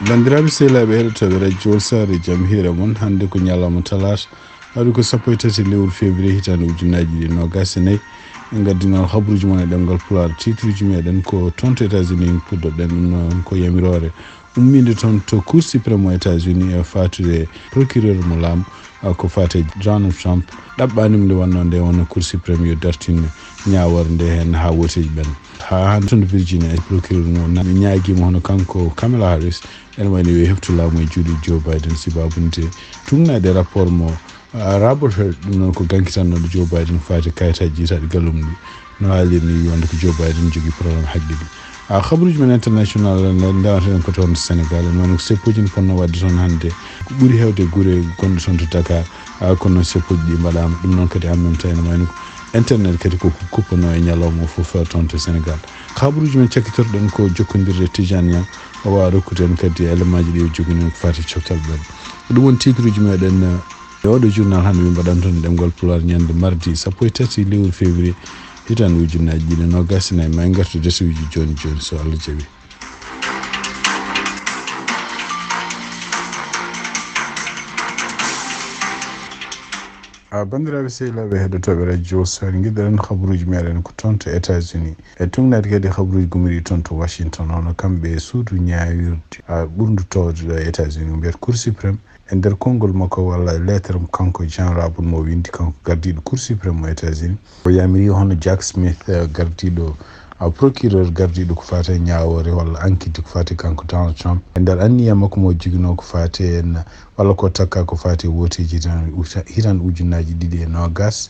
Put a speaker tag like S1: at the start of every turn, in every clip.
S1: bandiraɓe sehlaɓe heɗotoɓe radio sare jaam hiire moon hannde ko ñalawma talaata haɗu ko sappo e tati lewru février hitande ujunnaji ɗi nogas e nayyi en gaddi noon habruji moon e ɗemgal pulaar titruji meɗen ko toon to états-unis puddoɗen ɗum noon ko yamirore umminde toon to cour suprême o états-unis e fatude procureur mo laamu ko fate Donald Trump ɗaɓɓanimo nde wanno nde wonno cour suprême yo dartinne ñawore nde hen ha woteji ɓen ha toon Virginia procureur mo ñaguima hono kanko Kamala Harris ene wayno yo heftu laamu e juuɗe Joe Biden sibabunde tumnade rapport mo Robert Hur ɗum noon ko gankitannoɗo Joe Biden fati kayitaji jitaɗi gallum ɗi no haalirni wonde ko Joe Biden jogui probléme hagguiɗi habaruji men international ndewataen ko toon Sénégal en woni ko seppuji ponno wadde toon hannde ko ɓuuri hewde guure gonɗe toon to Dakar kono noon seppuji ɗi mbaɗama ɗum noon kadi en même temps ene wayno internet kadi ko kuppano e ñalawma fof toon to Sénégal habaruji men cakkitorɗen ko jokkodirde Tijane Niang o wawa rokkude en kadi élément ji ɗi o jogui ko fati coftal ɓen ɗum woni titruji meɗen oɗo journal hannde min mbaɗan toon ɗemgal Pulaar ñande mardi sappo e tati lewru février hitande ujunnaji ɗiɗi nogas e nayyi ma en gartu desuji joni joni so Allah jaaɓi. bandiraɓe sehlaɓe heɗotoɓe radio sare guiɗɗen habaruji meɗen ko toon to états-unis e tumnade kadi habaruji gumiri toon to Washington hono kamɓe suudu ñawirde ɓurdu towde e états-unis mbiyata cour suprême e nder konngol makko walla lettre kanko Jean Rabon mo windi kanko gardiɗo cour suprême mo états-unis o yamiri hono Jack Smith gardiɗo procureur gardiɗo ko fate ñawore walla enquête ko fate kanko Donald Trump e nder anniya makko mo jiguino ko fate en walla ko takka ko fate woteji hitan ujunnaji ɗiɗi e nogas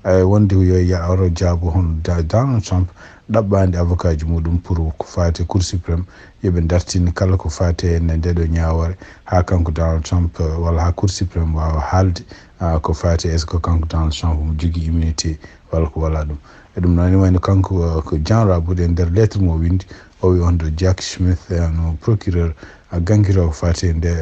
S1: wonde yo yaaro jaabo hono Donald Trump ɗaɓɓande avocat ji muɗum pour ko fate cour suprême yoɓe dartini kala ko fate ene ndeɗo ñawore ha kanko Donald Trump walla ha cour suprême wawa haalde ko fate est ce que kanko Donald Trump mo jogui immunité walla ko wala ɗum e ɗum noon wayno kanko ko Jean Raboude e nder lettre mo windi o wi on ɗo Jack Smith no procureur gankito ko fate nde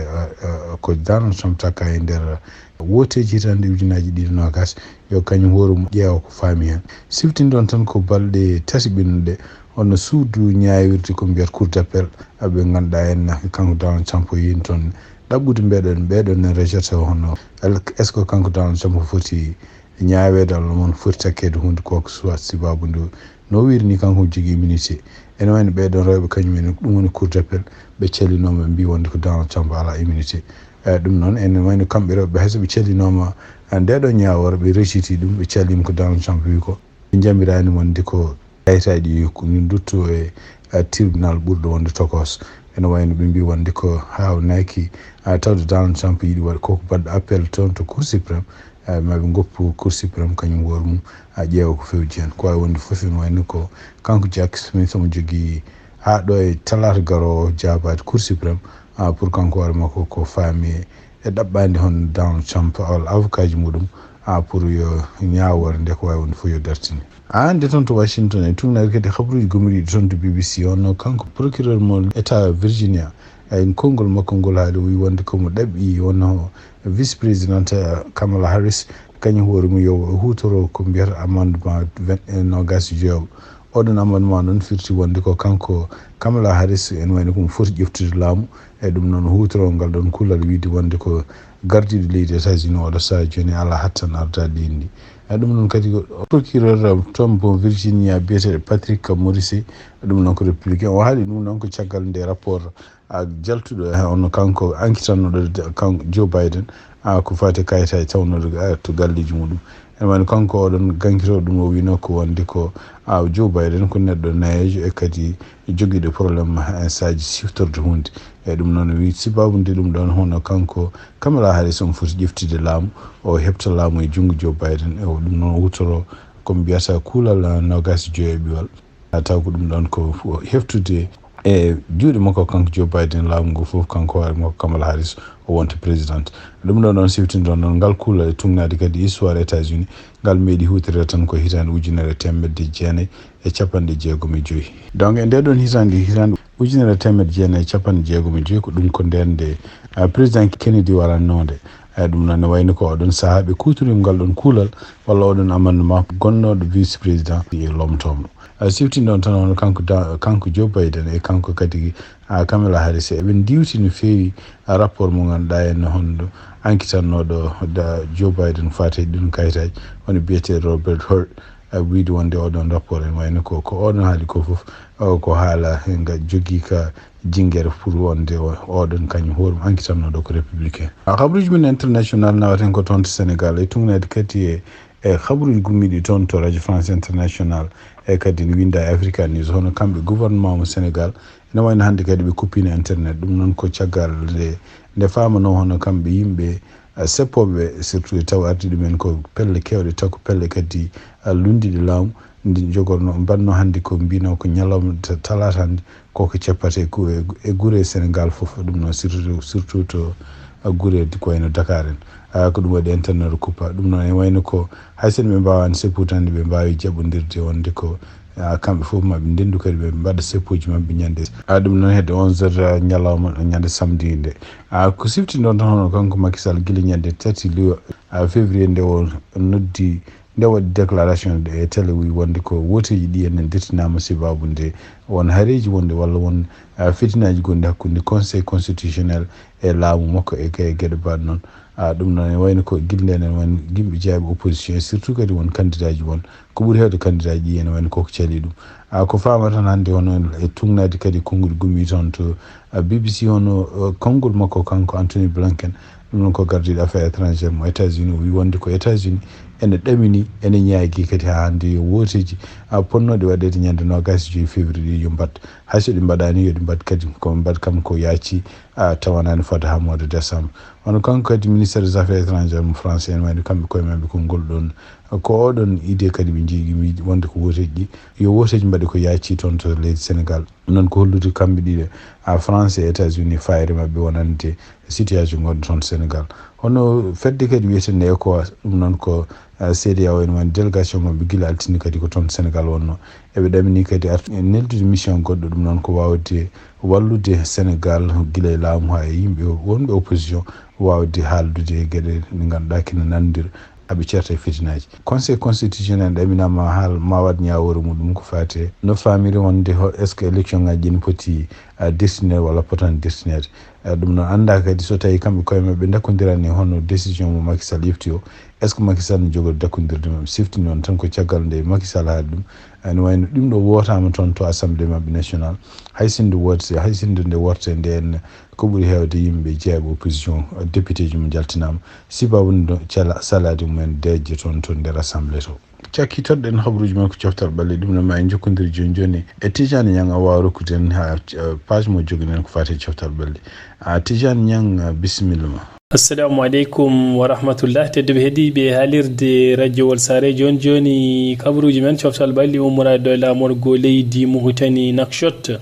S1: ko Donald Trump takka e nder woteji hitande ujunnaji ɗiɗi nogas yo kañum hoore ƴeewa ko faami hen siftin ɗon tan ko balɗe tati ɓennuɗe onno suudu ñawirde ko mbiyata cour d'appel ɓe ganduɗa en kanko Donald Trump o yin toon ɗaɓɓude ɓeɗon rejata hono est ce que kanko Donald Trump foti ñaawede Allah mon foti takkede hunde koko soit sibabude no wirni kanko jogui immunité ene wayno ɓeɗon rewɓe kañumen ɗum woni cour d'appel ɓe callinoma ɓe mbi wonde ko Donald Trump ala immunité ɗum noon ene wayno kamɓe rewɓe hayso ɓe callinoma ndeɗo ñawore ɓe reciti ɗum ɓe callima ko Donald Trump wi ko ɓe jamirani wonde ko kayitaji dutto e tribunal ɓurɗo wonde tokos ene wayno ɓe mbi wonde ko hawnaki tawde Donald Trump yiɗi waɗa koko baɗɗo appel toon to cour suprême maɓe goppu cour suprême kañum hoore mum ƴeewa ko fewji hen ko wawi wonde foof ene wayno ko kanko Jack Smith omo jogui ha ɗo e talata garowo jabade cour suprême pour kanko hoore makko ko faami e ɗaɓɓande hon Donald Trump walla avocat ji muɗum pour yo ñawore nde ko wawi wonde fof yo dartine nde toon to Washington e tumnade kadi habaruji gomiriɗi toon to BBC onno kanko procureur mo état Virginia en konngol makko ngol haali o wi wonde komo ɗaɓɓi wonno vice présidente Kamala Harris kañum hoore mum yo hutoro ko mbiyata amendement 29 oɗon amendement noon firti wonde ko kanko Kamala Harris en wayno komo foti ƴeftude laamu e ɗum noon hutoro ngal ɗon kullal wiide wonde ko gardiɗo leydi États-Unis oɗo saha joni ala hattan ardade indi ɗum noon kadi procureur toon bon Virginia biyeteɗo Patrick Morrisey ɗum noon ko républicain o haali ɗum noon ko caggal nde rapport jaltuɗo ono kanko enquitannoɗo kanko Joe Biden ko fati kayitaji tawnoɗo to galleji muɗum ene wayno kanko oɗon gankitoɗo ɗum o wino ko wonde ko Joe Biden ko neɗɗo nayejo e kadi joguiɗo probléme saji siftorde hunde e ɗum noon wi sibabude ɗum ɗon hono kanko Kamala Harris on foti ƴeftude laamu o heɓta laamu e junngo Joe Biden e ɗum noon wutoro komi mbiyata kuulal nogas joyi e ɓiwal taw ko ɗum ɗon ko heftude e juuɗe makko kanko Joe Biden laamu ngu fof kanko hoore makko Kamala Harris o wonta présidente ɗum ɗon ɗon siftindon noon ngal kuula e tumnade kadi histoire États-Unis ngal meeɗi hutorede tan ko hitande ujunere temedde jeenayyi e capanɗe jeegom e joyyi donc e ndeɗon hitande ujunere temedde jeenayyi e capanɗe jeegom e joyyi ko ɗum ko ndende président Kennedy warannode ɗum noon ne wayno ko oɗon saaha ɓe kutorima ngal ɗon kuulal walla oɗon amendement gonnoɗo vice président e lomtomo sifti non tan kanko Joe Biden e kanko kadi Kamala Harris e ɓe diwti no feewi rapport mo ganduɗa en hondo enquitannoɗo da Joe Biden fate ɗum kayitaji woni biyete Robert Hurt wiide wonde oɗon rapport en wayno ko oɗon haali ko fof ko haala nga jogui ka jingere pour wonde oɗon kañum hoɗum enquitannoɗo ko républicain habaruji men international nawaten ko toon to Sénégal e tugnede kadi e habaruji gummiɗi toon to radio France international e kadi ne winda Africa News hono kamɓe gouvernement mo Sénégal ene wayno hannde kadi ɓe kuppino internet ɗum noon ko caggal nde famano hono kamɓe yimɓe seppoɓe surtout taw ardi ɗumen ko pelle kewɗe taw ko pelle kadi lundiɗe laamu ndi jogorno mbanno hannde ko mbino ko ñalawma talata hannde koko ceppate e guure Sénégal fof ɗum noon surtout to guure ko wayno Dakar en ko ɗum waɗi internet kuppa ɗum noon e wayno ko hay sen ɓe mbawani sepputande ɓe mbawi jaɓodirde wonde ko kamɓe fof maɓe ndendu kadi ɓe mbaɗa seppuji mabɓe ñande ɗum noon hedde 11h ñalawma ñande samedi nde ko sifti ɗon tan hono kanko Macky Sall guila ñande 3 février nde o noddi nde waɗi déclaration e télé wi wonde ko woteji ɗi enen dettinama sibabu nde won haareji wonde walla won fitinaji gonɗi hakkude conseil constitutionnel e laamu makko e gueɗe mbaɗ noon ɗum noon e wayno ko guilɗe enen won yimɓe jeeyaɓe opposition surtout kadi won candidat ji won ko ɓuuri hewde candidat ji ene wayno koko caali ɗum ko fama tan hannde hono e tugnade kadi konngol gummi toon to BBC hono konngol makko kanko Anthony Blinken ɗum noon ko gardiɗo affaires étrangére mo États-Unis o wi wonde ko États-Unis ene ɗamini ene ñaagui kadi ha hannde yo woteji ponnoɗe waɗede ñande 25 février yo mbatta hayso ɗi mbaɗani yo ɗi mbaɗ kadi ko mbaɗ kam ko yaaci tawanani fodde ha mois de décembre hono kanko kadi ministére des affaires étrangères mo français en wayno kamɓe koye mabɓe ko ngol ɗon ko oɗon idée kadi ɓe jiigui wonde ko woteji ɗi yo woteji mbaɗe ko yaaci toon to leydi Sénégal noon ko hollude kamɓe ɗiɗe France et États-Unis fayre mabɓe wonande situation gonɗo toon Sénégal hono fedde kadi wiyetende ECOWAS ɗum noon ko CEDEAO en woni délégation mabɓe guila altini kadi ko toon Sénégal wonno eɓe ɗamini kadi neldude mission goɗɗo ɗum noon ko wawde wallude Sénégal guila e laamu ha e yimɓe wonɓe opposition wawde haaldude e gueɗe ɗe ganduɗa kene nandira aɓe certa e fitinaji conseil constitutionnel ɗaminama ma waɗ ñawore muɗum ko fate no famiri wonde est ce que élection ngaji ɗin poti destinére walla potani destinére ɗum noon anda kadi so tawi kamɓe koye mabɓe dakkodirani hono décision mo Macky Sall yefti o est ce que Macky Sall ne jogori dakkodirde mabɓe sifti noon tan ko caggal nde Macky Sall haali ɗum ne wayno ɗum ɗo wotama toon to assemblée mabɓe national hay sinde nde worte nden ko ɓuuri hewde yimɓe jeeyaɓe opposition député ji mo jaltinama sibabude salade mumen dejje toon to nder assemblée to cakki toɗɗen habaruji men ko coftal ɓalle ɗum no ma en jokkodiri joni e Tijani Niang a wawa rokkuden ha page mo joguinen ko fate coftal ɓalle Tijani Niang bisimilla ma.
S2: assalamu aleykum wa rahmatullah tedduɓe heeɗiɓe haalirde radio Walsare joni kabaruji men coftal ɓalli ummorade dow lamorgo leydi Mauritanie Nouakchott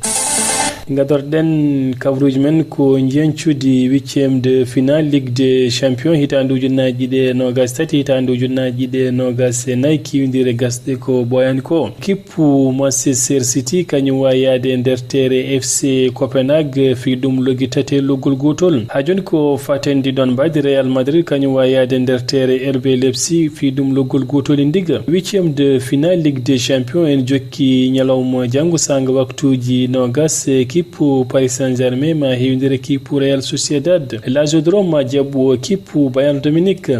S2: gadorɗen kabaruji men ko jencude 8e de finale ligue des champions hitandu ujunnaji ɗe 23 hitandu ujunnaji ɗe 24 kiwdire gasɗe ko ɓoyani ko kippu Manchester City kañum wawi yaade nder terre FC Copenhague fi ɗum logui tati loggol gotol ha joni ko fatendi ɗon mbadi Real Madrid kañum wawi yaade nder terre RB Leipzig fi ɗum loggol gotol e ndiga 8e de finale ligue des champions en jokki ñalawma janggo sanga waktuji 20 kippu Paris Saint-Germain ma hewndire kippu Real Sociedad Lazio ma jabbo kippu Bayern Dominique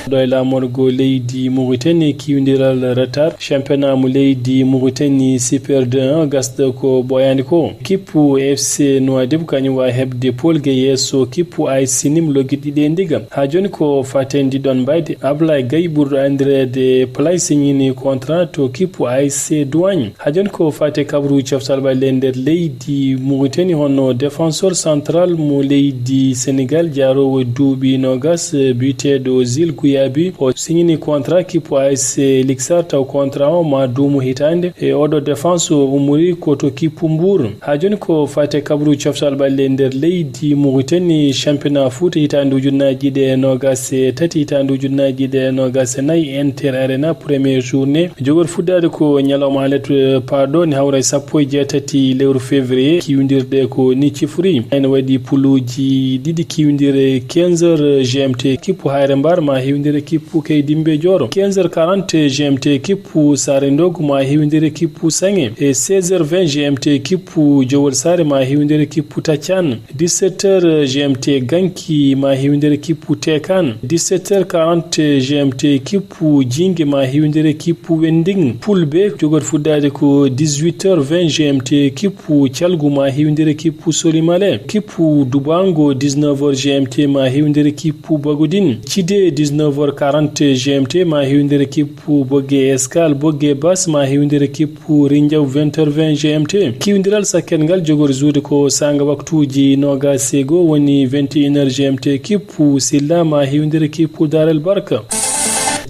S2: ɗo e lamorgo leydi Mauritanie kiwdiral retard championnat mo leydi Mauritanie Super 2 gasɗo ko ɓoyani ko kippu FC Nouadhibou kañum wawi hebde polgue yesso kippu AS Nim logui ɗiɗi e ndiga ha joni ko fatendi ɗon mbayde Ablaye Gaye ɓurɗo andirede Play signini contrat to kippu AS Douane ha joni ko fate kabaruji coftal ɓalle nder leydi Mauritanie hono défenseur central mo leydi Sénégal jarowo duuɓi 20 biteɗo Zil Gouyabi o signini contrat kippu AS Lixar taw contrat o ma duumu hitande e oɗo défense o umuri koto kippu Mbour ha joni ko fate kabru coftal ɓalle nder leydi Mauritanie championnat foot hitande ujunnaji ɗe 23 hitande ujunnaji ɗe 24 Inter Arena première journée jogor fuddade ko ñalawma halet pardon ni hawra 16 lewru février kiwdirde ko ni cifri ene waɗi puluji ɗiɗi kiwdire 15h GMT kippu Hayre Mbar ma hiwindere kippu Keydimbe Joro. 15h40 GMT kippu Sare Ndogu ma hiwindere kippu Sange. Et 16h20 GMT kippu Jowol Sare ma hiwindere kippu Tachan. 17h GMT Ganki ma hiwindere kippu Tekan. 17h40 GMT kippu Jinge ma hiwindere kippu Wending. Pulbe jogor fuddade ko 18h20 GMT kippu Chalgu ma hiwindere kippu Solimale. Kippu Dubango 19h GMT ma hiwindere kippu Bagudin. Chide 19h40 GMT ma hiwindere kippu Boge Escal Boge Bas ma hiwindere kippu Rinjaw 20h20 GMT. Kiwindiral sakengal jogor zuude ko sanga waktuji noga sego woni 21h GMT kippu Silla ma hiwindere kippu Daral Barka.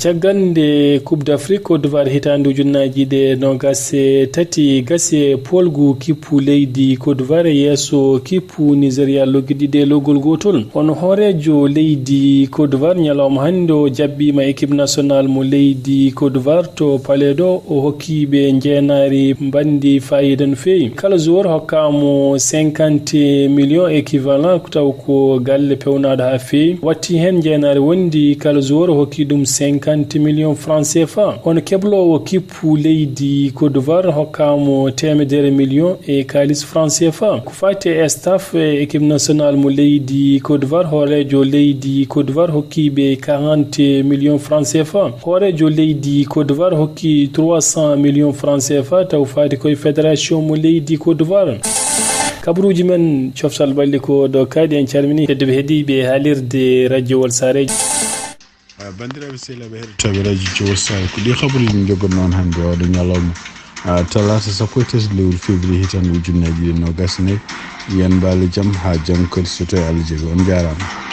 S2: Cagande Coupe d'Afrique Côte d'Ivoire hitandu junnaji de nogas tati gase polgu kippu leydi Côte d'Ivoire yeso kippu Nigeria logidide logol gotol on horejo leydi Côte d'Ivoire nyalawma hando jabbima équipe nationale mo leydi Côte d'Ivoire to paledo o hokkibe jeenari bandi fayidan feyi kala joueur hokkamo 50 millions équivalent taw ko galle pewnado ha feyi watti hen jeenari wondi kala joueur hokki dum 50 millions francs CFA. On keblo kippu leydi Côte d'Ivoire hokkamo 100 millions e kalis francs CFA. Kufate staff équipe nationale mo leydi Côte d'Ivoire horejo leydi Côte d'Ivoire hokkibe 40 millions francs CFA. Horejo leydi Côte d'Ivoire hokki 300 millions francs CFA taw fati koy fédération mo leydi Côte d'Ivoire. Kabruji men coftal balli ko do kadi en calmini hedde hedi be halirde radio wal sare
S1: bandiraɓe sehlaɓe heɗotoɓe radio Jowol Sare ko ɗi habaruji min jogori noon hannde oɗo ñalawma talata 17 lewru février hitan ujunnaji 29 yen mbaalo jaam ha jaam kadi so tawi Allah jaaɓi on jarama.